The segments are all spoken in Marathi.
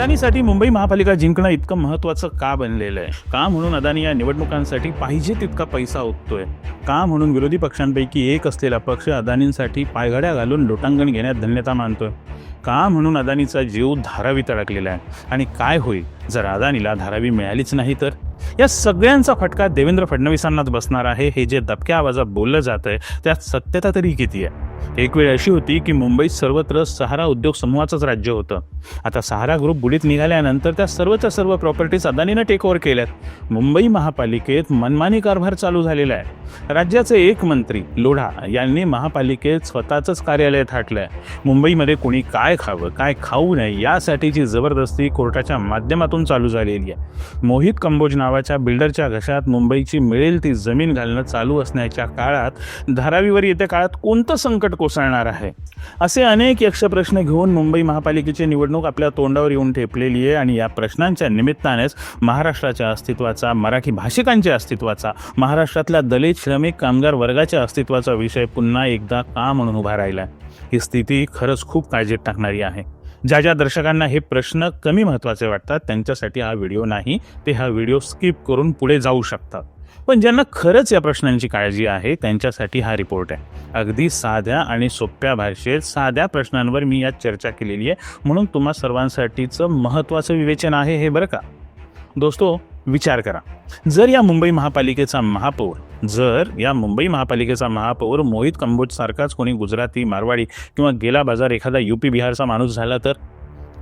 अदानीसाठी मुंबई महापालिका जिंकणं इतकं महत्त्वाचं का बनलेलं आहे? का म्हणून अदानी या निवडणुकांसाठी पाहिजे तितका पैसा ओततोय? का म्हणून विरोधी पक्षांपैकी एक असलेला पक्ष अदानींसाठी पायघड्या घालून लोटांगण घेण्यात धन्यता मानतोय? का म्हणून अदानीचा जीव धारावीत अडकलेला आहे? आणि काय होईल जर अदानीला धारावी मिळालीच नाही तर? या सगळ्यांचा फटका देवेंद्र फडणवीसांनाच बसणार आहे. हे जे दबक्या आवाजात बोललं जात आहे त्यात सत्यता तरी किती आहे? एक वेळ अशी होती की मुंबईत सर्वत्र सहारा उद्योग समूहाचंच राज्य होतं. आता सहारा ग्रुप बुडीत निघाल्यानंतर त्या सर्वच्या सर्व प्रॉपर्टीज अदानीनं टेक ओव्हर केल्यात. मुंबई महापालिकेत मनमानी कारभार चालू झालेला आहे. राज्याचे एक मंत्री लोढा यांनी महापालिकेत स्वतःचंच कार्यालय थाटलंय. मुंबईमध्ये कोणी काय खावं काय खाऊ नये यासाठीची जबरदस्ती कोर्टाच्या माध्यमातून चालू झालेली आहे. मोहित कंबोज नावाच्या बिल्डरच्या घशात मुंबईची मिळेल ती जमीन घालणं चालू असण्याच्या काळात धारावीवर येत्या काळात कोणतं संकट कोसळणार आहे? असे अनेक यक्षप्रश्न घेऊन मुंबई महापालिकेची निवडणूक आपल्या तोंडावर येऊन ठेपलेली आहे. आणि या प्रश्नांच्या निमित्तानेच महाराष्ट्राच्या अस्तित्वाचा, मराठी भाषिकांच्या अस्तित्वाचा, महाराष्ट्रातल्या दलित श्रमिक कामगार वर्गाच्या अस्तित्वाचा विषय पुन्हा एकदा का म्हणून उभा राहिला. ही स्थिती खरंच खूप काळजीत टाकणारी आहे. ज्या ज्या दर्शकांना हे प्रश्न कमी महत्त्वाचे वाटतात त्यांच्यासाठी हा व्हिडिओ नाही, ते हा व्हिडिओ स्किप करून पुढे जाऊ शकतात. पण ज्यांना खरंच या प्रश्नांची काळजी आहे त्यांच्यासाठी हा रिपोर्ट आहे. अगदी साध्या आणि सोप्या भाषेत साध्या प्रश्नांवर मी यात चर्चा केलेली आहे, म्हणून तुम्हा सर्वांसाठीचं महत्त्वाचं विवेचन आहे हे, बरं का दोस्तो. विचार करा, जर या मुंबई महापालिकेचा महापौर मोहित कंबोज सारखाच कोणी गुजराती, मारवाडी किंवा गेला बाजार एखादा यूपी बिहारचा माणूस झाला तर?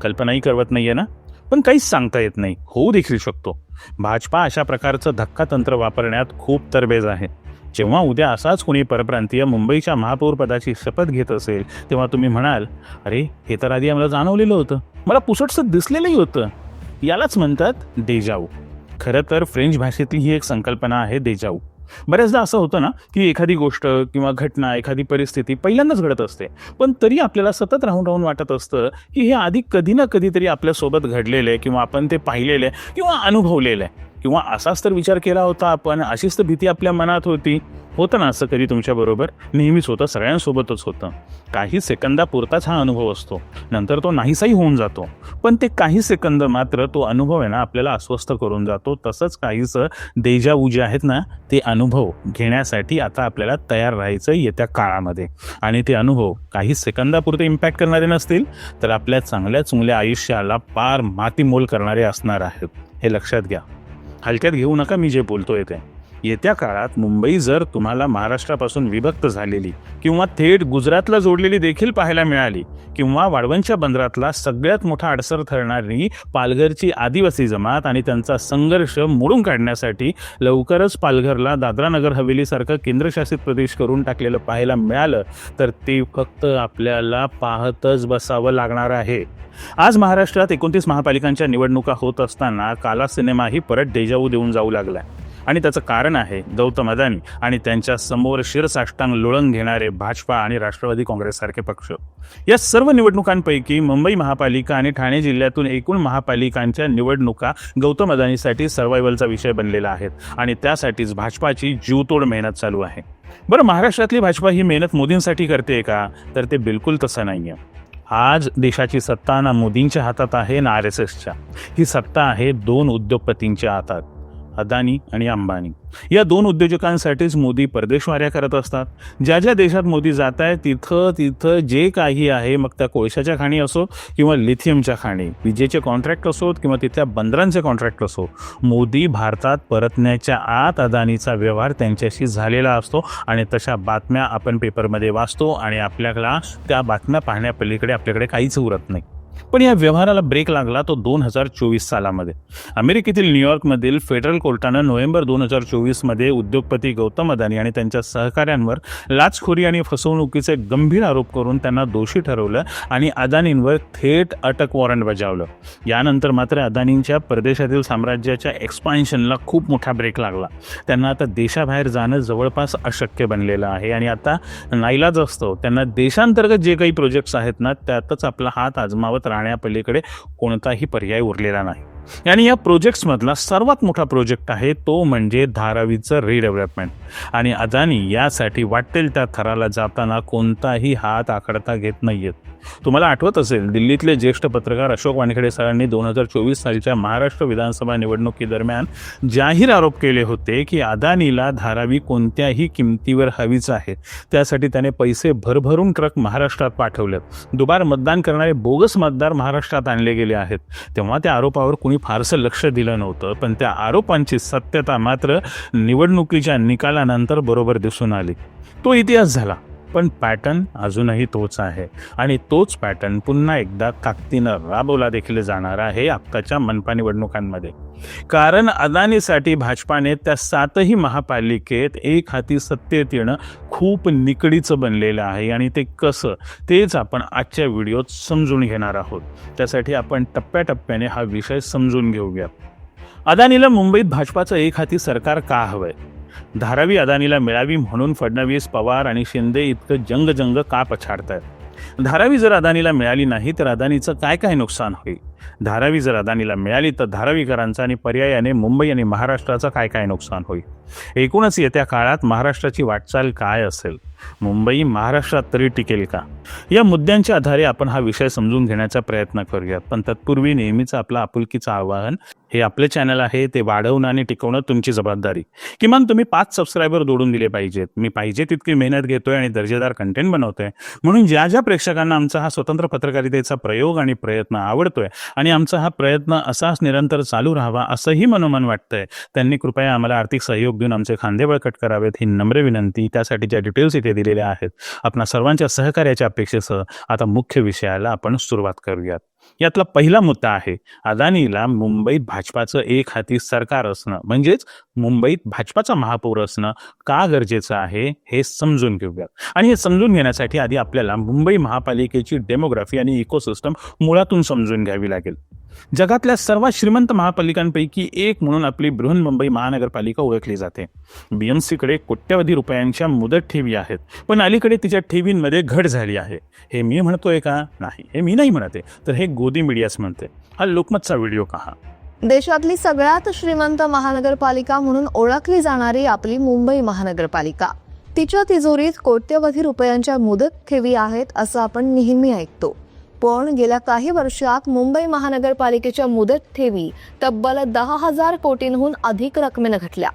कल्पनाही करवत नाहीये ना? पण काहीच सांगता येत नाही, होऊ देखील शकतो. भाजपा अशा प्रकारचं धक्कातंत्र वापरण्यात खूप तरबेज आहे. जेव्हा उद्या असाच कोणी परप्रांतीय मुंबईच्या महापौर पदाची शपथ घेत असेल तेव्हा तुम्ही म्हणाल, अरे हे तर आधी आम्हाला जाणवलेलं होतं, मला पुसटसं दिसलेलंही होतं. यालाच म्हणतात डेजावू. खरं तर फ्रेंच भाषेतली ही एक संकल्पना आहे, डेजावू. बऱ्याचदा असं होतं ना की एखादी गोष्ट किंवा घटना, एखादी परिस्थिती पहिल्यांदाच घडत असते, पण तरी आपल्याला सतत राहून वाटत असतं की हे आधी कधी ना कधीतरी आपल्यासोबत घडलेलं आहे किंवा आपण ते पाहिलेलं आहे किंवा अनुभवलेलं आहे किंवा असाच तर विचार केला होता आपण, अशीच तर भीती आपल्या मनात होती. होतं ना असं कधी तुमच्याबरोबर? नेहमीच होतं, सगळ्यांसोबतच होतं. काही सेकंदापुरताच हा अनुभव असतो, नंतर तो नाहीसाही होऊन जातो. पण ते काही सेकंद मात्र तो अनुभव आहे ना आपल्याला अस्वस्थ करून जातो. तसंच काहीसं देजावू जे आहेत ना ते अनुभव घेण्यासाठी आता आपल्याला तयार राहायचं येत्या काळामध्ये. आणि ते अनुभव काही सेकंदापुरते इम्पॅक्ट करणारे नसतील तर आपल्या चांगल्या चुंगल्या आयुष्याला पार मातीमोल करणारे असणार आहेत, हे लक्षात घ्या. हलक्यात घेऊ नका मी जे बोलतोय ते. येत्या काळात मुंबई जर तुम्हाला महाराष्ट्रापासून विभक्त झालेली किंवा थेट गुजरातला जोडलेली देखील पाहायला मिळाली किंवा वाळवंच्या बंदरातला सगळ्यात मोठा अडसर ठरणारी पालघरची आदिवासी जमात आणि त्यांचा संघर्ष मोडून काढण्यासाठी लवकरच पालघरला दादरा नगर हवेलीसारखं केंद्रशासित प्रदेश करून टाकलेलं पाहायला मिळालं तर ते फक्त आपल्याला पाहतच बसावं लागणार आहे. आज महाराष्ट्रात 29 महापालिकांच्या निवडणुका होत असताना काला सिनेमाही परत डेजावू देऊन जाऊ लागलाय. आणि त्याचं कारण आहे गौतम अदानी आणि त्यांच्या समोर शिरसाष्टांग लोळण घेणारे भाजपा आणि राष्ट्रवादी काँग्रेससारखे पक्ष. या सर्व निवडणुकांपैकी मुंबई महापालिका आणि ठाणे जिल्ह्यातून एकूण महापालिकांच्या निवडणुका गौतम अदानीसाठी सर्व्हायव्हलचा विषय बनलेला आहेत आणि त्यासाठीच भाजपाची जीवतोड मेहनत चालू आहे. बरं, महाराष्ट्रातली भाजपा ही मेहनत मोदींसाठी करते का? तर ते बिलकुल तसं नाही आहे. आज देशाची सत्ता ना मोदींच्या हातात आहे ना RSSच्या. ही सत्ता आहे दोन उद्योगपतींच्या हातात, अदानी आणि अंबानी. या दोन उद्योजकांसाठीच मोदी परदेशवाऱ्या करत असतात. ज्या ज्या देशात मोदी जात आहे तिथं जे काही आहे, मग त्या कोळशाच्या खाणी असो किंवा लिथियमच्या खाणी, विजेचे कॉन्ट्रॅक्ट असोत किंवा तिथल्या बंदरांचे कॉन्ट्रॅक्ट असो, मोदी भारतात परतण्याच्या आत अदानीचा व्यवहार त्यांच्याशी झालेला असतो. आणि तशा बातम्या आपण पेपरमध्ये वाचतो आणि आपल्याला त्या बातम्या पाहण्यापलीकडे आपल्याकडे काहीच उरत नाही. पण या व्यवहाराला ब्रेक लागला तो 2024 सालामध्ये. अमेरिकेतील न्यूयॉर्कमधील फेडरल कोर्टानं नोव्हेंबर 2024 उद्योगपती गौतम अदानी आणि त्यांच्या सहकाऱ्यांवर लाचखोरी आणि फसवणुकीचे गंभीर आरोप करून त्यांना दोषी ठरवलं आणि अदानींवर थेट अटक वॉरंट बजावलं. यानंतर मात्र अदानींच्या परदेशातील साम्राज्याच्या एक्सपान्शनला खूप मोठा ब्रेक लागला. त्यांना आता देशाबाहेर जाणं जवळपास अशक्य बनलेलं आहे आणि आता नाईलाज असतो त्यांना देशांतर्गत जे काही प्रोजेक्ट्स आहेत ना त्यातच आपला हात आजमावत राहण्यापलीकडे कोणताही पर्याय उरलेला नाही. आणि या प्रोजेक्ट्समधला सर्वात मोठा प्रोजेक्ट आहे तो म्हणजे धारावीचं रिडेव्हलपमेंट. आणि अदानी यासाठी वाटेल त्या थराला जाताना कोणताही हात आखडता घेत नाहीयेत. तुम्हाला आठवत असेल, दिल्लीतले ज्येष्ठ पत्रकार अशोक वानखेडे सरांनी 2024 सालच्या महाराष्ट्र विधानसभा निवडणुकीदरम्यान जाहीर आरोप केले होते की अदानीला धारावी कोणत्याही किमतीवर हवीच आहे. त्यासाठी त्याने पैसे भरभरून ट्रक महाराष्ट्रात पाठवलेत. दुबार मतदान करणारे बोगस मतदार महाराष्ट्रात आणले गेले आहेत. तेव्हा त्या आरोपावर कुणी फारसं लक्ष दिलं नव्हतं, पण त्या आरोपांची सत्यता मात्र निवडणुकीच्या निकालानंतर बरोबर दिसून आली. तो इतिहास झाला, पण पॅटर्न अजूनही तोच आहे आणि तोच पॅटर्न पुन्हा एकदा ताकदीनं राबवला देखील जाणार आहे आत्ताच्या मनपा निवडणुकांमध्ये. कारण अदानीसाठी भाजपाने त्या 7ही महापालिकेत एक हाती सत्तेत येणं खूप निकडीचं बनलेलं आहे आणि ते कसं, तेच आपण आजच्या व्हिडिओत समजून घेणार आहोत. त्यासाठी आपण टप्प्याटप्प्याने हा विषय समजून घेऊया. अदानीला मुंबईत भाजपाचं एक हाती सरकार का हवंय? धारावी अदानीला मिळावी म्हणून फडणवीस, पवार आणि शिंदे इतकं जंग का पछाडतायत? धारावी जर अदानीला मिळाली नाही तर अदानीचं काय नुकसान होईल? धारावी जर अदानीला मिळाली तर धारावीकरांचं आणि पर्यायाने मुंबई आणि महाराष्ट्राचं काय नुकसान होईल? एकूणच येत्या काळात महाराष्ट्राची वाटचाल काय असेल? मुंबई महाराष्ट्रात तरी टिकेल का? या मुद्द्यांच्या आधारे आपण हा विषय समजून घेण्याचा प्रयत्न करूयात. पण तत्पूर्वी नेहमीच आपलं आपुलकीचं आवाहन, हे आपले चॅनल आहे, ते वाढवणं आणि टिकवणं तुमची जबाबदारी. किमान तुम्ही 5 सबस्क्रायबर जोडून दिले पाहिजेत. मी पाहिजे तितकी मेहनत घेतोय आणि दर्जेदार कंटेंट बनवतोय, म्हणून ज्या प्रेक्षकांना आमचा हा स्वतंत्र पत्रकारितेचा प्रयोग आणि प्रयत्न आवडतोय आणि आमचा हा प्रयत्न असाच निरंतर चालू राहावा असंही मनोमन वाटतंय, त्यांनी कृपया आम्हाला आर्थिक सहयोग देऊन आमचे खांदे बळकट करावेत, ही नम्र विनंती. त्यासाठीच्या डिटेल्स इथे दिलेल्या आहेत. आपणा सर्वांच्या सहकार्याच्या अपेक्षेसह आता मुख्य विषयाला आपण सुरुवात करूयात. यातला पहिला मुद्दा आहे, अदानीला मुंबईत भाजपाचं एक हाती सरकार असणं, म्हणजेच मुंबईत भाजपाचा महापौर असणं का गरजेचं आहे हे समजून घेऊयात. आणि हे समजून घेण्यासाठी आधी आपल्याला मुंबई महापालिकेची डेमोग्राफी आणि इकोसिस्टम मुळातून समजून घ्यावी लागेल. जगातल्या सर्वात श्रीमंत महापालिकांपैकी एक म्हणून आपली बृहन्मुंबई महानगरपालिका ओळखली जाते. बीएमसीकडे कोट्यवधी रुपयांच्या मुदत ठेवी आहेत, पण अलीकडे तिच्या ठेवींमध्ये घट झाली आहे. हे मी म्हणतोय का? नाही, हे मी नाही म्हणते, तर हे गोदी मीडियाच म्हणते. हा लोकमतचा व्हिडिओ पहा. देशातली सगळ्यात श्रीमंत महानगरपालिका म्हणून ओळखली जाणारी आपली मुंबई महानगरपालिका, तिच्या तिजोरीत कोट्यवधी रुपयांच्या मुदत ठेवी आहेत असं आपण नेहमी ऐकतो. पण गेल्या काही वर्षात मुंबई महानगरपालिकेच्या मुदत ठेवी तब्बल 10,000 कोटींहून अधिक रकमेनं घटल्या.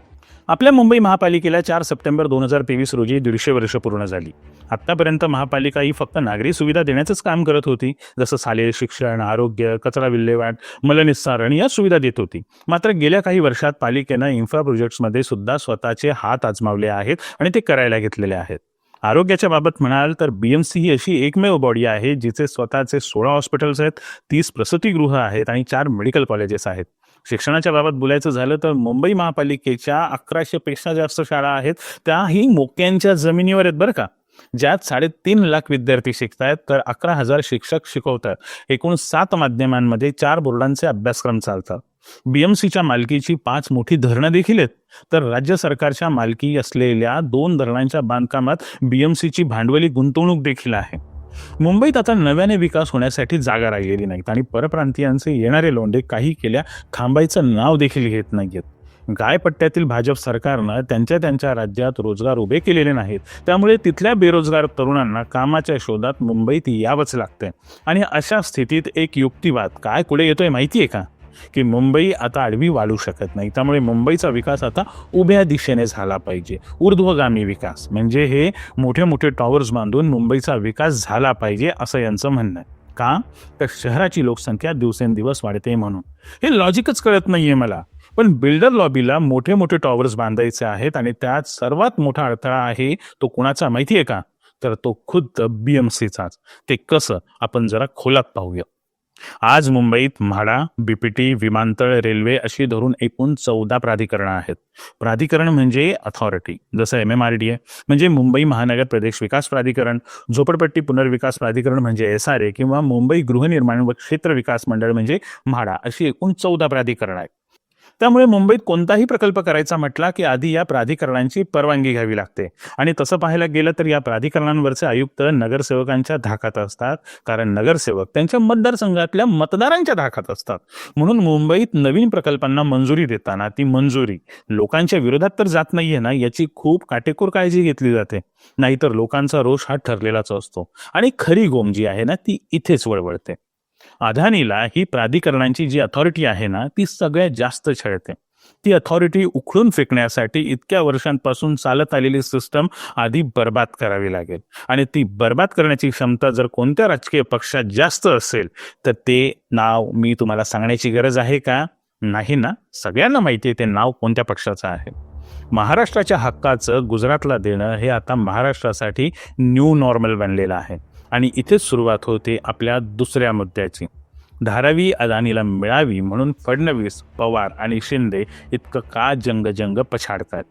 आपल्या मुंबई महापालिकेला 4 सप्टेंबर 2023 रोजी 150 वर्ष पूर्ण झाली. आतापर्यंत महापालिका ही फक्त नागरी सुविधा देण्याचंच काम करत होती, जसं शालेय शिक्षण, आरोग्य, कचरा विल्हेवाट, मलनिस्सारण या सुविधा देत होती. मात्र गेल्या काही वर्षात पालिकेनं इन्फ्रा प्रोजेक्ट्समध्ये सुद्धा स्वतःचे हात आजमावले आहेत आणि ते करायला घेतलेले आहेत. आरोग्याच्या बाबत म्हणाल तर बीएमसी ही अशी एकमेव बॉडी आहे जिचे स्वतःचे 16 हॉस्पिटल्स आहेत, 30 प्रसूतिगृह आहेत आणि 4 मेडिकल कॉलेजेस आहेत. शिक्षणाच्या बाबत बोलायचं झालं तर मुंबई महापालिकेच्या 1100 पेक्षा जास्त शाळा आहेत, त्याही मोक्यांच्या जमिनीवर आहेत बरं का, ज्यात 3.5 लाख विद्यार्थी शिकतायत, तर 11,000 शिक्षक शिकवतात. एकूण 7 माध्यमांमध्ये 4 बोर्डांचे अभ्यासक्रम चालतात. बीएमसीच्या मालकीची 5 मोठी धरणं देखील आहेत, तर राज्य सरकारच्या मालकी असलेल्या 2 धरणांच्या बांधकामात बीएमसीची भांडवली गुंतवणूक देखील आहे. मुंबईत आता नव्याने विकास होण्यासाठी जागा राहिलेली नाहीत आणि परप्रांतीयांचे येणारे लोंढे काही केल्या थांबायचं नाव देखील घेत नाहीयेत. गायपट्ट्यातील भाजप सरकारनं त्यांच्या राज्यात रोजगार उभे केलेले नाहीत, त्यामुळे तिथल्या बेरोजगार तरुणांना कामाच्या शोधात मुंबईत यावंच लागतंय. आणि अशा स्थितीत एक युक्तिवाद काय पुढे येतोय माहिती आहे का, की मुंबई आता आडवी वाढू शकत नाही, त्यामुळे मुंबईचा विकास आता उभ्या दिशेने झाला पाहिजे. ऊर्ध्वगामी विकास म्हणजे हे मोठे टॉवर्स बांधून मुंबईचा विकास झाला पाहिजे असं यांचं म्हणणं आहे. का? तर शहराची लोकसंख्या दिवसेंदिवस वाढते म्हणून. हे लॉजिकच कळत नाहीये मला. पण बिल्डर लॉबीला मोठे टॉवर्स बांधायचे आहेत आणि त्यात सर्वात मोठा अडथळा आहे तो कुणाचा माहिती आहे का? तर तो खुद्द बीएमसीचाच. ते कसं आपण जरा खोलात पाहूया. आज मुंबईत म्हाडा, बीपीटी, विमानतळ, रेल्वे अशी धरून एकूण 14 प्राधिकरणं आहेत. प्राधिकरण म्हणजे अथॉरिटी, जसं MMRDA म्हणजे मुंबई महानगर प्रदेश विकास प्राधिकरण, झोपडपट्टी पुनर्विकास प्राधिकरण म्हणजे SRA किंवा मुंबई गृहनिर्माण व क्षेत्र विकास मंडळ म्हणजे म्हाडा, अशी एकूण 14 प्राधिकरणं आहेत. त्यामुळे मुंबईत कोणताही प्रकल्प करायचा म्हटला की आधी या प्राधिकरणांची परवानगी घ्यावी लागते. आणि तसं पाहायला गेलं तर या प्राधिकरणांवरचे आयुक्त नगरसेवकांच्या धाकात असतात, कारण नगरसेवक त्यांच्या मतदारसंघातल्या मतदारांच्या धाकात असतात. म्हणून मुंबईत नवीन प्रकल्पांना मंजुरी देताना ती मंजुरी लोकांच्या विरोधात तर जात नाहीये ना, याची खूप काटेकोर काळजी घेतली जाते. नाहीतर लोकांचा रोष हा ठरलेलाच असतो आणि खरी गोम जी आहे ना ती इथेच वळवळते. अदानीला ही प्राधिकरणांची जी अथॉरिटी आहे ना ती सगळ्यात जास्त छळते. ती अथॉरिटी उखडून फेकण्यासाठी इतक्या वर्षांपासून चालत आलेली सिस्टम आधी बर्बाद करावी लागेल. आणि ती बर्बाद करण्याची क्षमता जर कोणत्या राजकीय पक्षात जास्त असेल तर ते नाव मी तुम्हाला सांगण्याची गरज आहे का? नाही ना. सगळ्यांना माहिती आहे ते नाव कोणत्या पक्षाचं आहे. महाराष्ट्राच्या हक्काचं गुजरातला देणं हे आता महाराष्ट्रासाठी न्यू नॉर्मल बनलेलं आहे. आणि इथेच सुरुवात होते आपल्या दुसऱ्या मुद्द्याची. धारावी अदानीला मिळावी म्हणून फडणवीस, पवार आणि शिंदे इतकं का जंग पछाडतात?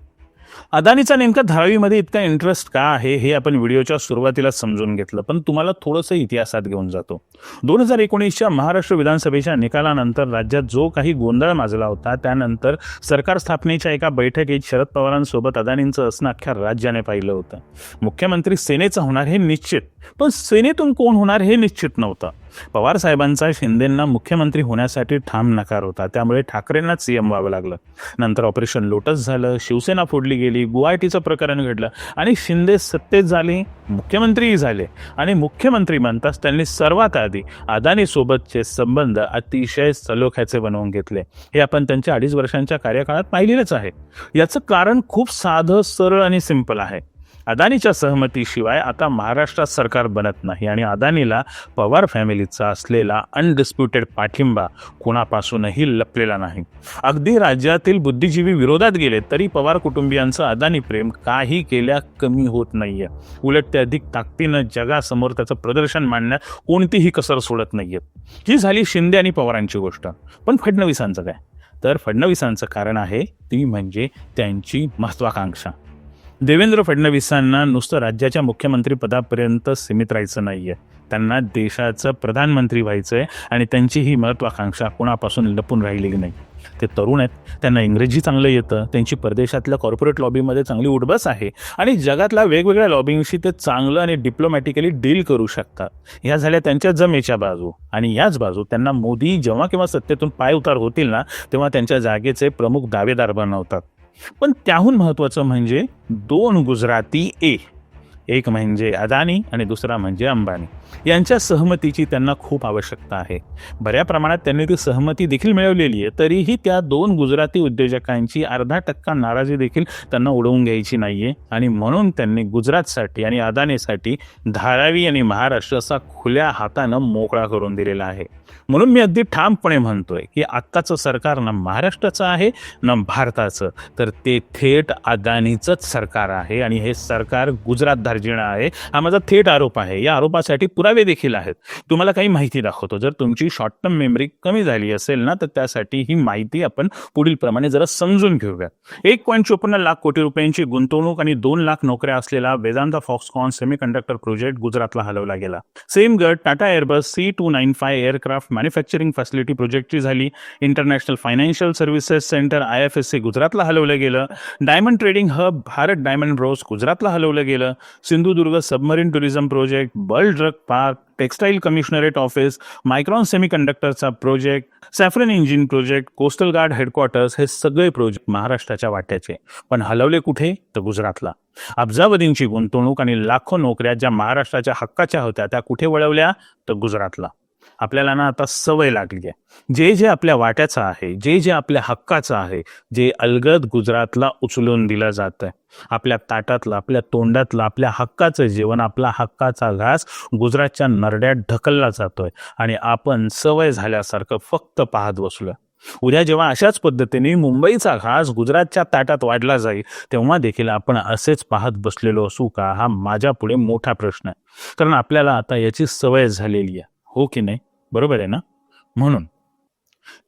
अदानीचा नेमका धारावीमध्ये इतका इंटरेस्ट का आहे हे आपण व्हिडिओच्या सुरुवातीला समजून घेतलं, पण तुम्हाला थोडंसं इतिहासात घेऊन जातो. 2019च्या महाराष्ट्र विधानसभेच्या निकालानंतर राज्यात जो काही गोंधळ माजला होता, त्यानंतर सरकार स्थापनेच्या एका बैठकीत शरद पवारांसोबत अदानींचं असणं अख्ख्या राज्याने पाहिलं होतं. मुख्यमंत्री सेनेचा होणार हे निश्चित, पण सेनेतून कोण होणार हे निश्चित नव्हतं. पवार साहेबांचा शिंदेंना मुख्यमंत्री होण्यासाठी ठाम नकार होता, त्यामुळे ठाकरेंनाच सीएम व्हावं लागलं. नंतर ऑपरेशन लोटस झालं, शिवसेना फोडली गेली, गुवाहाटीचं प्रकरण घडलं आणि शिंदे सत्तेत झाले, मुख्यमंत्रीही झाले. आणि मुख्यमंत्री म्हणताच त्यांनी सर्वात आधी अदानी सोबतचे संबंध अतिशय सलोख्याचे बनवून घेतले. हे आपण त्यांच्या 2.5 वर्षांच्या कार्यकाळात पाहिलेलंच आहे. याचं कारण खूप साधं, सरळ आणि सिंपल आहे. अदानीच्या सहमतीशिवाय आता महाराष्ट्रात सरकार बनत नाही आणि अदानीला पवार फॅमिलीचा असलेला अनडिस्प्युटेड पाठिंबा कोणापासूनही लपलेला नाही. अगदी राज्यातील बुद्धिजीवी विरोधात गेले तरी पवार कुटुंबियांचं अदानी प्रेम काही केल्या कमी होत नाहीये. उलट ते अधिक ताकदीनं जगासमोर त्याचं प्रदर्शन मांडण्यात कोणतीही कसर सोडत नाहीये. ही झाली शिंदे आणि पवारांची गोष्ट. पण फडणवीसांचं काय? तर फडणवीसांचं कारण आहे ती म्हणजे त्यांची महत्वाकांक्षा. देवेंद्र फडणवीसांना नुसतं राज्याच्या मुख्यमंत्रीपदापर्यंत सीमित राहायचं नाहीये, त्यांना देशाचं प्रधानमंत्री व्हायचंय. आणि त्यांची ही महत्वाकांक्षा कोणापासून लपून राहिलेली नाही. ते तरुण आहेत, त्यांना इंग्रजी चांगलं येतं, त्यांची परदेशातल्या कॉर्पोरेट लॉबीमध्ये चांगली उठबस आहे आणि जगातल्या वेगवेगळ्या लॉबिंगशी ते चांगलं आणि डिप्लोमॅटिकली डील करू शकतात. ह्या झाल्या त्यांच्या जमेच्या बाजू. आणि याच बाजू त्यांना मोदी जेव्हा केव्हा सत्तेतून पाय उतार होतील ना तेव्हा त्यांच्या जागेचे प्रमुख दावेदार बनवतात. पण त्याहून महत्त्वाचं म्हणजे 2 गुजराती एक म्हणजे अदानी आणि दुसरा म्हणजे अंबानी यांच्या सहमतीची त्यांना खूप आवश्यकता आहे. बऱ्या प्रमाणात त्यांनी ती सहमती देखील मिळवलेली आहे. तरीही त्या 2 गुजराती उद्योजकांची 0.5% नाराजी देखील त्यांना उडवून घ्यायची नाहीये. आणि म्हणून त्यांनी गुजरातसाठी आणि अदानीसाठी धारावी आणि महाराष्ट्र असा खुल्या हातानं मोकळा करून दिलेला आहे. म्हणून मी अगदी ठामपणे म्हणतोय की आत्ताचं सरकार ना महाराष्ट्राचं आहे ना भारताचं, तर ते थेट अदानीचंच सरकार आहे. आणि हे सरकार गुजरात धार्जिणं आहे, हा माझा थेट आरोप आहे. या आरोपासाठी पुरावे देखील आहेत. तुम्हाला काही माहिती दाखवतो. जर तुमची शॉर्ट टर्म मेमरी कमी झाली असेल ना तर त्यासाठी ही माहिती आपण पुढील प्रमाणे जरा समजून घेऊया. 1.54 लाख कोटी रुपयांची गुंतवणूक आणि 2 लाख नोकऱ्या असलेला वेदांता फॉक्सकॉन सेमीकंडक्टर प्रोजेक्ट गुजरातला हलवला गेला. सेम गट Tata Airbus C295 aircraft manufacturing facility प्रोजेक्टची झाली. International financial services centre IFSC गुजरातला हलवलं गेलं. Diamond trading hub Bharat diamond bourse गुजरातला हलवलं गेलं. Sindhudurg submarine tourism project, bulk drug park, textile commissionerate office, Micron सेमीकंडक्टरचा project, Safran engine project, coastal guard headquarters, हे सगळे प्रोजेक्ट महाराष्ट्राच्या वाट्याचे. पण हलवले कुठे? तर गुजरातला. अब्जावधींची गुंतवणूक आणि लाखो नोकऱ्या ज्या महाराष्ट्राच्या हक्काच्या होत्या त्या कुठे वळवल्या? तर गुजरातला. आपल्याला ना आता सवय लागली आहे, जे आपल्या वाट्याचं आहे, जे आपल्या हक्काचं आहे, जे अलगद गुजरातला उचलून दिलं जातंय. आपल्या ताटातलं, आपल्या तोंडातलं, आपल्या हक्काचं जेवण, आपला हक्काचा घास गुजरातच्या नरड्यात ढकलला जातोय आणि आपण सवय झाल्यासारखं फक्त पाहत बसलोय. उद्या जेव्हा अशाच पद्धतीने मुंबईचा घास गुजरातच्या ताटात वाढला जाईल तेव्हा देखील आपण असेच पाहत बसलेलो असू का? हा माझ्या पुढे मोठा प्रश्न आहे. कारण आपल्याला आता याची सवय झालेली आहे, हो की नाही? बरोबर आहे ना? म्हणून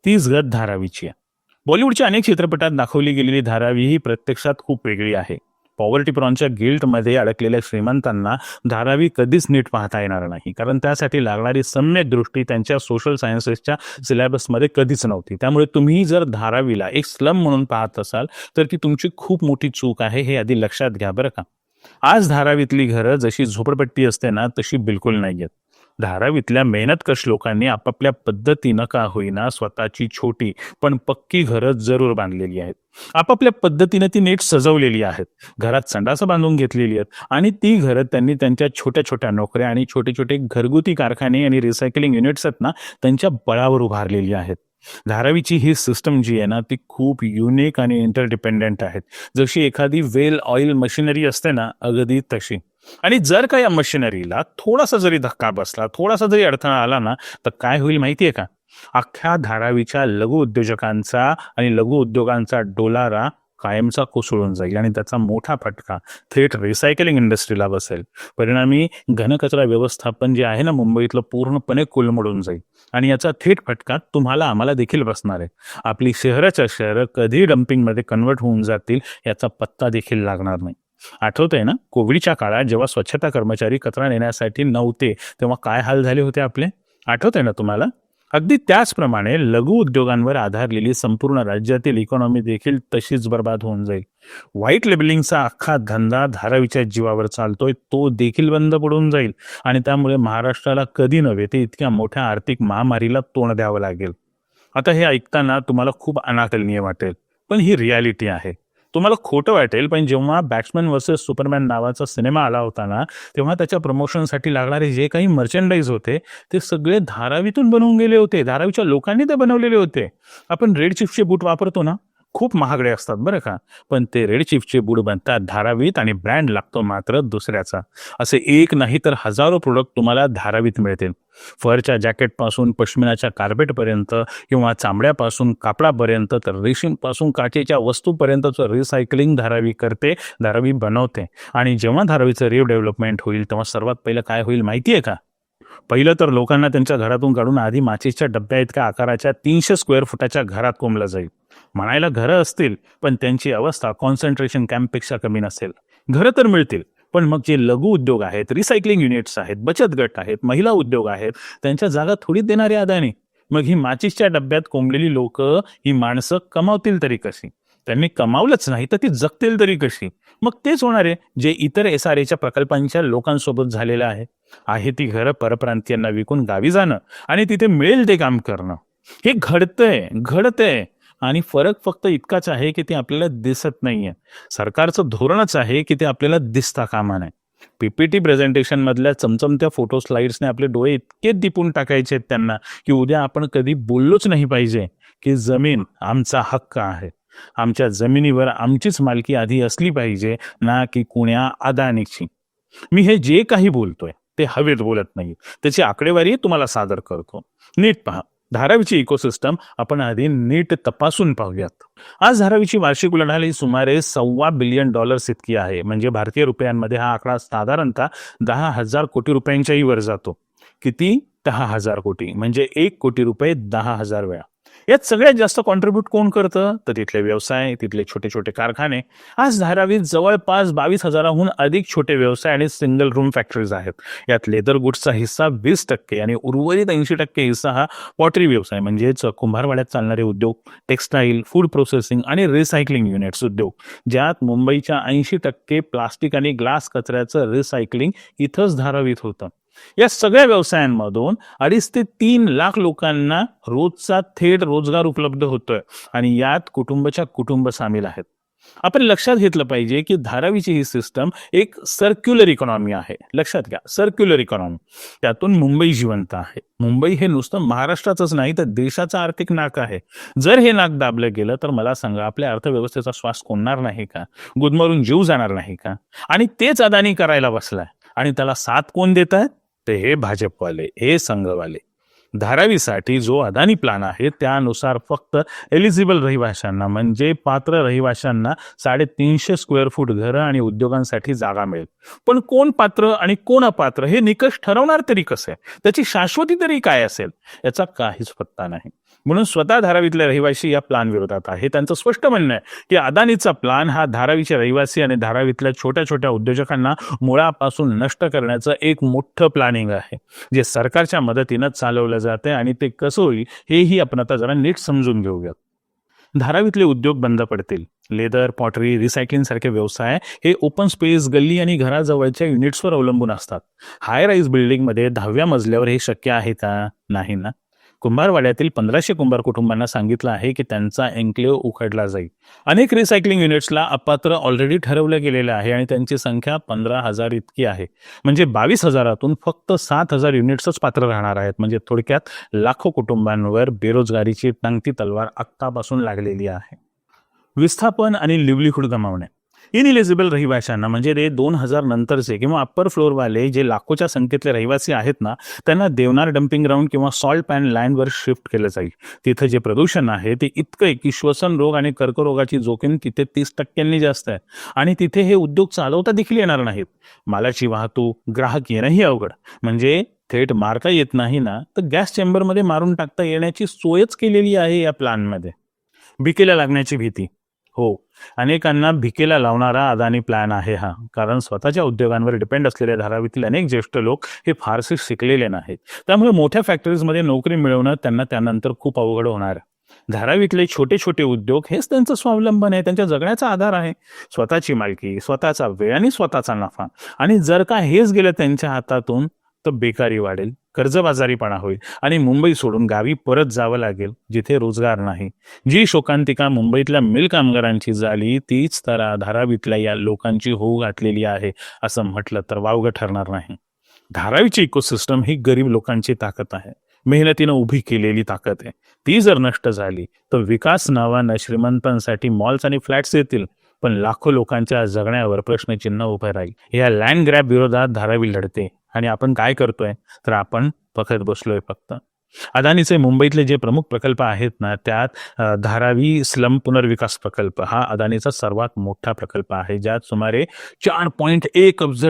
तीच गत धारावीची आहे. बॉलिवूडच्या अनेक चित्रपटात दाखवली गेलेली धारावी ही प्रत्यक्षात खूप वेगळी आहे. पॉवर्टी प्रॉनच्या गिल्टमध्ये अडकलेल्या श्रीमंतांना धारावी कधीच नीट पाहता येणार नाही, कारण त्यासाठी लागणारी सम्यक दृष्टी त्यांच्या सोशल सायन्सेसच्या सिलेबसमध्ये कधीच नव्हती. त्यामुळे तुम्ही जर धारावीला एक स्लम म्हणून पाहत असाल तर ती तुमची खूप मोठी चूक आहे, हे आधी लक्षात घ्या बरं का. आज धारावीतली घरं जशी झोपडपट्टी असते ना, तशी बिलकुल नाही आहेत. धारावीतल्या मेहनतकश लोकांनी आपापल्या पद्धतीनं का होईना स्वतःची छोटी पण पक्की घरं जरूर बांधलेली आहेत. आपापल्या पद्धतीनं ती नीट सजवलेली आहेत. घरात संडासं बांधून घेतलेली आहेत आणि ती घरं त्यांनी त्यांच्या छोट्या छोट्या नोकऱ्या आणि छोटे छोटे घरगुती कारखाने आणि रिसायकलिंग युनिट्स आहेत ना, त्यांच्या बळावर उभारलेली आहेत. धारावीची ही सिस्टम जी आहे ना, ती खूप युनिक आणि इंटरडिपेंडंट आहे. जशी एखादी वेल ऑइल मशिनरी असते ना, अगदी तशी. आणि जर का या मशिनरीला थोडासा जरी धक्का बसला, थोडासा जरी अडथळा आला ना, तर काय होईल माहितीये का? अख्ख्या धारावीच्या लघु उद्योजकांचा आणि लघु उद्योगांचा डोलारा कायमचा कोसळून जाईल आणि त्याचा मोठा फटका थेट रिसायकलिंग इंडस्ट्रीला बसेल. परिणामी घनकचरा व्यवस्थापन जे आहे ना मुंबईतलं, पूर्णपणे कोलमडून जाईल आणि याचा थेट फटका तुम्हाला आम्हाला देखील बसणार आहे. आपली शहराच्या शहरं कधी डम्पिंगमध्ये कन्वर्ट होऊन जातील याचा पत्ता देखील लागणार नाही. आठवतंय ना, कोविडच्या काळात जेव्हा स्वच्छता कर्मचारी कचरा नेण्यासाठी नव्हते तेव्हा काय हाल झाले होते आपले? आठवतंय ना तुम्हाला? अगदी त्याचप्रमाणे लघु उद्योगांवर आधारलेली संपूर्ण राज्यातील इकॉनॉमी देखील तशीच बर्बाद होऊन जाईल. व्हाईट लेबलिंगचा अख्खा धंदा धारावीच्या जीवावर चालतोय, तो देखील बंद पडून जाईल आणि त्यामुळे महाराष्ट्राला कधी नव्हे ते इतक्या मोठ्या आर्थिक महामारीला तोंड द्यावं लागेल. आता हे ऐकताना तुम्हाला खूप अनाकलनीय वाटेल, पण ही रियालिटी आहे. तुम्हाला खोटं वाटेल, पण जेव्हा बॅट्समॅन वर्सेस सुपरमॅन नावाचा सिनेमा आला होता ना, तेव्हा त्याच्या प्रमोशनसाठी लागणारे जे काही मर्चेंडाईज होते ते सगळे धारावीतून बनवून गेले होते. धारावीच्या लोकांनी ते बनवलेले होते. आपण रेड चिफचे बूट वापरतो ना, खूप महागडे असतात बरं का, पण ते रेड चिफचे बूट बनतात धारावीत आणि ब्रँड लागतो मात्र दुसऱ्याचा. असे एक नाही तर हजारो प्रोडक्ट तुम्हाला धारावीत मिळतील. फरच्या जॅकेटपासून पश्मिनाच्या कार्पेटपर्यंत किंवा चामड्यापासून कापडापर्यंत तर रेशीमपासून काचेच्या वस्तूपर्यंतचं रिसायकलिंग धारावी करते, धारावी बनवते. आणि जेव्हा धारावीचं रिडेव्हलपमेंट होईल तेव्हा सर्वात पहिलं काय होईल माहिती आहे का? पहिलं तर लोकांना त्यांच्या घरातून काढून आधी माचीच्या डब्या इतक्या आकाराच्या 300 स्क्वेअर फुटाच्या घरात कोंबलं जाईल. म्हणायला घरं असतील, पण त्यांची अवस्था कॉन्सन्ट्रेशन कॅम्पपेक्षा कमी नसेल. घरं तर मिळतील, पण मग जे लघु उद्योग आहेत, रिसायकलिंग युनिट्स आहेत, बचत गट आहेत, महिला उद्योग आहेत, त्यांच्या जागा थोडीच देणारे अदानी. मग ही माचीसच्या डब्यात कोंबलेली लोक, ही माणसं कमावतील तरी कशी? त्यांनी कमावलंच नाही तर ती जगतील तरी कशी? मग तेच होणारे जे इतर SRAच्या प्रकल्पांच्या लोकांसोबत झालेलं आहे ती घरं परप्रांतीयांना विकून गावी जाणं आणि तिथे मिळेल ते काम करणं. हे घडतंय आणि फरक फक्त इतकाच आहे की ते आपल्याला दिसत नाहीये. सरकारचं धोरणच आहे की ते आपल्याला दिसता कामा नये. PPT प्रेझेंटेशन मधल्या चमचमत्या फोटो स्लाइड्सने आपले डोळे इतके दिपून टाकायचे आहेत त्यांना की उद्या आपण कधी बोललोच नाही पाहिजे की जमीन आमचा हक्क आहे. आमच्या जमिनीवर आमचीच मालकी आधी असली पाहिजे, ना की कुण्या अदानीची. मी हे जे काही बोलतोय ते हवेत बोलत नाही, त्याची आकडेवारी तुम्हाला सादर करतो. नीट पहा. धारावीची इकोसिस्टम आपण आधी नीट तपासून पाहूयात. आज धारावीची वार्षिक उलाढाल ही सुमारे $1.25 बिलियन इतकी आहे. म्हणजे भारतीय रुपयांमध्ये हा आकडा साधारणतः 10,000 कोटी रुपयांच्याही वर जातो. किती? 10,000 कोटी. म्हणजे 1 कोटी रुपये 10,000 वेळा. यात सगळ्यात जास्त कॉन्ट्रीब्यूट कोण करतं? तर तिथले व्यवसाय, तिथले छोटे छोटे कारखाने. आज धारावीत जवळपास 22,000हून अधिक छोटे व्यवसाय आणि सिंगल रूम फॅक्टरीज आहेत. यात लेदर गुड्सचा हिस्सा 20% आणि उर्वरित 80% हिस्सा हा पॉटरी व्यवसाय म्हणजेच कुंभारवाड्यात चालणारे उद्योग, टेक्स्टाईल, फूड प्रोसेसिंग आणि रिसायकलिंग युनिट्स उद्योग, ज्यात मुंबईच्या 80% प्लास्टिक आणि ग्लास कचऱ्याचं रिसायकलिंग इथंच धारावीत होतं. या सगळ्या व्यवसायांमधून 2.5 ते 3 लाख लोकांना रोजचा थेट रोजगार उपलब्ध होतोय आणि यात कुटुंबाच्या कुटुंब सामील आहेत. आपण लक्षात घेतलं पाहिजे की धारावीची ही सिस्टम एक सर्क्युलर इकॉनॉमी आहे. लक्षात घ्या, सर्क्युलर इकॉनॉमी. त्यातून मुंबई जिवंत आहे. मुंबई हे नुसतं महाराष्ट्राचंच नाही तर देशाचं आर्थिक नाक आहे. जर हे नाक दाबलं गेलं तर मला सांगा, आपल्या अर्थव्यवस्थेचा श्वास कोंडणार नाही का? गुदमरून जीव जाणार नाही का? आणि तेच अदानी करायला बसलाय आणि त्याला साथ कोण देत आहेत? ते हे भाजपवाले, हे संघवाले. धारावीसाठी जो अदानी प्लान आहे त्यानुसार फक्त एलिजिबल रहिवाशांना म्हणजे पात्र रहिवाशांना 350 स्क्वेअर फूट घरं आणि उद्योगांसाठी जागा मिळेल. पण कोण पात्र आणि कोण अपात्र हे निकष ठरवणार तरी कसे? त्याची शाश्वती तरी काय असेल? याचा काहीच पत्ता नाही. म्हणून स्वतः धारावीतले रहिवासी या प्लॅन विरोधात आहे. त्यांचं स्पष्ट म्हणणं आहे की अदानीचा प्लॅन हा धारावीचे रहिवासी आणि धारावीतल्या छोट्या छोट्या उद्योजकांना मुळापासून नष्ट करण्याचं एक मोठं प्लॅनिंग आहे, जे सरकारच्या मदतीनं चालवलं जाते. आणि ते कसं होईल हेही आपण आता जरा नीट समजून घेऊयात. धारावीतले उद्योग बंद पडतील. लेदर, पॉटरी, रिसायकलिंग सारखे व्यवसाय हे ओपन स्पेस, गल्ली आणि घराजवळच्या युनिट्सवर अवलंबून असतात. हाय राईज बिल्डिंगमध्ये 10व्या मजल्यावर हे शक्य आहे का? नाही ना. कुंभारवाड्यातील 1500 कुंभार कुटुंबांना सांगितलं आहे की त्यांचा एन्क्लेव्ह उखडला जाईल. अनेक रिसायकलिंग युनिट्सला अपात्र ऑलरेडी ठरवलं गेलेलं आहे आणि त्यांची संख्या 15,000 इतकी आहे. म्हणजे 22,000तून फक्त 7,000 युनिट्सच पात्र राहणार आहेत. म्हणजे थोडक्यात लाखो कुटुंबांवर बेरोजगारीची टांगती तलवार आत्तापासून लागलेली आहे. विस्थापन आणि लिव्हलीहूड गमावणे. इनएलिजिबल रहिवाशांना म्हणजे ते 2000 नंतरचे किंवा अप्पर फ्लोअरवाले जे लाखोच्या संख्येतले रहिवासी आहेत ना, त्यांना देवनार डम्पिंग ग्राउंड किंवा सॉल्ट पॅन लँडवर शिफ्ट केलं जाईल. तिथं जे प्रदूषण आहे ते इतकं आहे की श्वसन रोग आणि कर्करोगाची जोखीम तिथे 30% जास्त आहे. आणि तिथे हे उद्योग चालवता देखील येणार नाहीत. मालाची वाहतूक, ग्राहक येणंही अवघड. म्हणजे थेट मारता येत नाही ना, तर गॅस चेंबरमध्ये मारून टाकता येण्याची सोयच केलेली आहे या प्लॅनमध्ये. भिकेला लागण्याची भीती. हो, अनेकांना भिकेला लावणारा अदानी प्लॅन आहे हा. कारण स्वतःच्या उद्योगांवर डिपेंड असलेल्या धारावीतील अनेक ज्येष्ठ लोक हे फारसे शिकलेले नाहीत. त्यामुळे मोठ्या फॅक्टरीजमध्ये नोकरी मिळवणं त्यांना त्यानंतर खूप अवघड होणार. धारावीतले छोटे छोटे उद्योग हेच त्यांचं स्वावलंबन आहे, त्यांच्या जगण्याचा आधार आहे. स्वतःची मालकी, स्वतःचा वेळ आणि स्वतःचा नफा. आणि जर का हेच गेलं त्यांच्या हातातून तर बेकारी वाढेल, कर्जबाजारीपणा होईल आणि मुंबई सोडून गावी परत जावं लागेल, जिथे रोजगार नाही. जी शोकांतिका मुंबईतल्या मिल कामगारांची झाली तीच तर धारावीतल्या या लोकांची होऊ घातलेली आहे, असं म्हटलं तर वावगं ठरणार नाही. धारावीची इकोसिस्टम ही गरीब लोकांची ताकद आहे, मेहनतीनं उभी केलेली ताकद आहे. ती जर नष्ट झाली तर विकास नावानं श्रीमंतांसाठी मॉल्स आणि फ्लॅट्स येतील, पण लाखो लोकांच्या जगण्यावर प्रश्नचिन्ह उभं राहील. या लँड ग्रॅब विरोधात धारावी लढते आणि आपण काय करतोय तर आपण बघत बसलोय फक्त. अदानीचे मुंबईतले जे प्रमुख प्रकल्प आहेत ना, त्यात धारावी स्लम पुनर्विकास प्रकल्प हा अदानीचा सर्वात मोठा प्रकल्प आहे, ज्यात सुमारे $4.1 अब्ज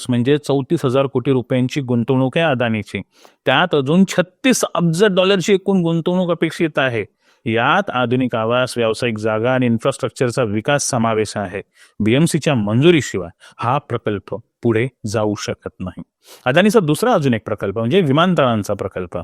म्हणजे 34,000 कोटी रुपयांची गुंतवणूक आहे अदानीची. त्यात अजून $36 अब्ज एकूण गुंतवणूक अपेक्षित आहे. यात आधुनिक आवास, व्यावसायिक जागा आणि इन्फ्रास्ट्रक्चरचा विकास समावेश आहे. बीएमसीच्या मंजुरीशिवाय हा प्रकल्प पुढे जाऊ शकत नाही. अदानीचा दुसरा अजून एक प्रकल्प म्हणजे विमानतळांचा प्रकल्प.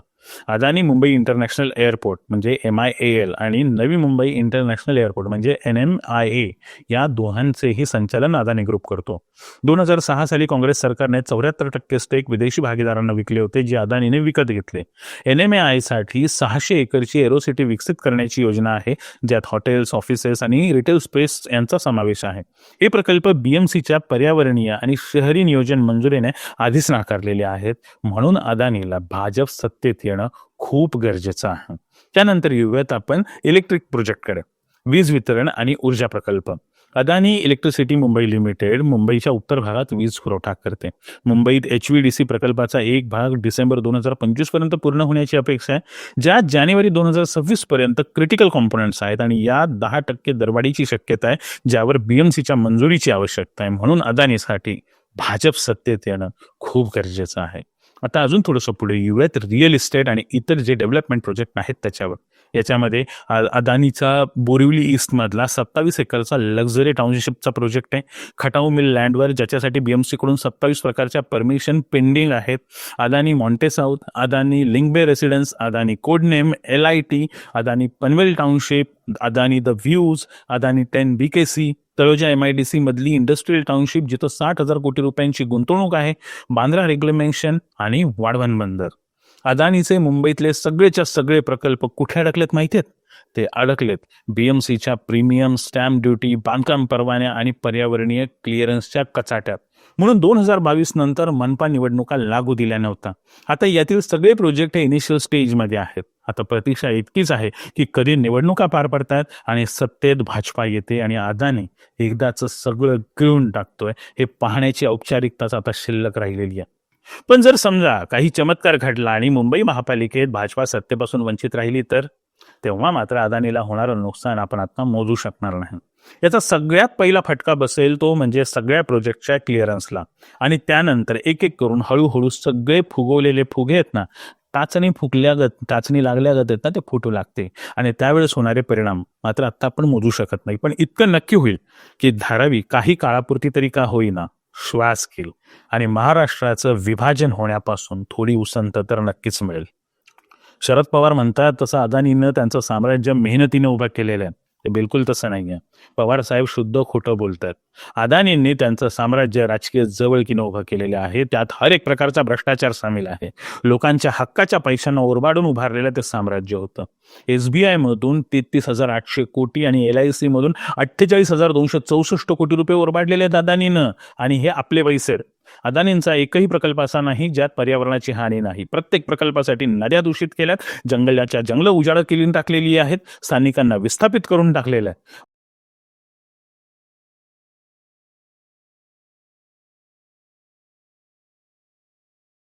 अदानी मुंबई इंटरनॅशनल एअरपोर्ट म्हणजे MIAL आणि नवी मुंबई इंटरनॅशनल एअरपोर्ट म्हणजे NMIA या दोघांचेही संचालन अदानी ग्रुप करतो. 2006 साली काँग्रेस सरकारने 74% स्टेक विदेशी भागीदारांना विकले होते, जे अदानीने विकत घेतले. NMIA साठी 600 एकरची एरोसिटी विकसित करण्याची योजना आहे, ज्यात हॉटेल्स, ऑफिसेस आणि रिटेल स्पेस यांचा समावेश आहे. हे प्रकल्प BMCच्या पर्यावरणीय आणि शहरी नियोजन मंजुरीने आधीच नाकारलेले आहेत. म्हणून अदानीला भाजप सत्तेत येणं खूप गरजेचं आहे. त्यानंतर येऊयात आपण इलेक्ट्रिक प्रोजेक्टकडे. वीज वितरण आणि ऊर्जा प्रकल्प. अदानी इलेक्ट्रिसिटी मुंबई लिमिटेड मुंबईच्या उत्तर भागात वीज पुरवठा करते. मुंबईत HVDC प्रकल्पाचा एक भाग डिसेंबर 2025 पर्यंत पूर्ण होण्याची अपेक्षा आहे, ज्यात जानेवारी 2026 पर्यंत क्रिटिकल कॉम्पोनंट्स आहेत आणि यात 10% दरवाढीची शक्यता आहे, ज्यावर BMCच्या मंजुरीची आवश्यकता आहे. म्हणून अदानीसाठी भाजप सत्तेत येणं खूप गरजेचं आहे. आता अजून थोडंसं पुढे येऊयात रिअल इस्टेट आणि इतर जे डेव्हलपमेंट प्रोजेक्ट आहेत त्याच्यावर. याच्यामध्ये अदानीचा बोरिवली ईस्टमधला 27 एकरचा लक्झरी टाउनशिपचा प्रोजेक्ट आहे, खटाऊ मिल लँडवर, ज्याच्यासाठी BMCकडून 27 प्रकारच्या परमिशन पेंडिंग आहेत. Adani Monte South, Adani Linkbay residence, Adani codename LIT, Adani Panvel township, Adani the views, Adani 10 BKC, Taloja MIDC मधली इंडस्ट्रियल टाउनशिप जिथं 60,000 कोटी रुपयांची गुंतवणूक आहे, बांद्रा रेग्युलेमेशन आणि वाढवण बंदर. अदानीचे मुंबईतले सगळेच्या सगळे प्रकल्प कुठे अडकलेत माहिती आहेत? ते अडकलेत BMCच्या प्रीमियम स्टॅम्प ड्युटी, बांधकाम परवान्या आणि पर्यावरणीय क्लिअरन्सच्या कचाट्यात. म्हणून 2022 नंतर मनपा निवडणुका लागू दिल्या नव्हत्या. आता यातील सगळे प्रोजेक्ट हे इनिशियल स्टेजमध्ये आहेत. आता प्रतीक्षा इतकीच आहे की कधी निवडणुका पार पडतात आणि सत्तेत भाजपा येते आणि अदानी एकदाच सगळं गिळून टाकतोय, हे पाहण्याची औपचारिकताच आता शिल्लक राहिलेली आहे. पण जर समजा काही चमत्कार घडला आणि मुंबई महापालिकेत भाजपा सत्तेपासून वंचित राहिली तर तेव्हा मात्र अदानीला होणारं नुकसान आपण आता मोजू शकणार नाही. याचा सगळ्यात पहिला फटका बसेल तो म्हणजे सगळ्या प्रोजेक्टच्या क्लिअरन्सला. आणि त्यानंतर एक एक करून हळूहळू सगळे फुगवलेले फुगे आहेत ना, टाचणी फुकल्यागत टाचणी लागल्यागत आहेत ना ते फुटू लागते आणि त्यावेळेस होणारे परिणाम मात्र आता आपण मोजू शकत नाही. पण इतकं नक्की होईल की धारावी काही काळापुरती तरी का होईना श्वास घेईल आणि महाराष्ट्राचं विभाजन होण्यापासून थोडी उसंत तर नक्कीच मिळेल. शरद पवार म्हणतात तसं अदानीनं त्यांचं साम्राज्य मेहनतीनं उभं केलेलं आहे. ते बिलकुल तसं नाही आहे. पवार साहेब शुद्ध खोटं बोलतात. अदानींनी त्यांचं साम्राज्य राजकीय जवळकीनं उभं केलेलं आहे. त्यात हर एक प्रकारचा भ्रष्टाचार सामील आहे. लोकांच्या हक्काच्या पैशांना ओरबाडून उभारलेलं ते साम्राज्य होतं. SBI मधून 33,800 कोटी आणि LIC मधून 48,264 कोटी रुपये ओरबाडलेले आहेत अदानीनं आणि हे आपले पैसे आहेत. अदानींचा एकही प्रकल्प असा नाही ज्यात पर्यावरणाची हानी नाही. प्रत्येक प्रकल्पासाठी नद्या दूषित केल्यात, जंगल उजाड केली टाकलेली आहेत, स्थानिकांना विस्थापित करून टाकलेलं आहे.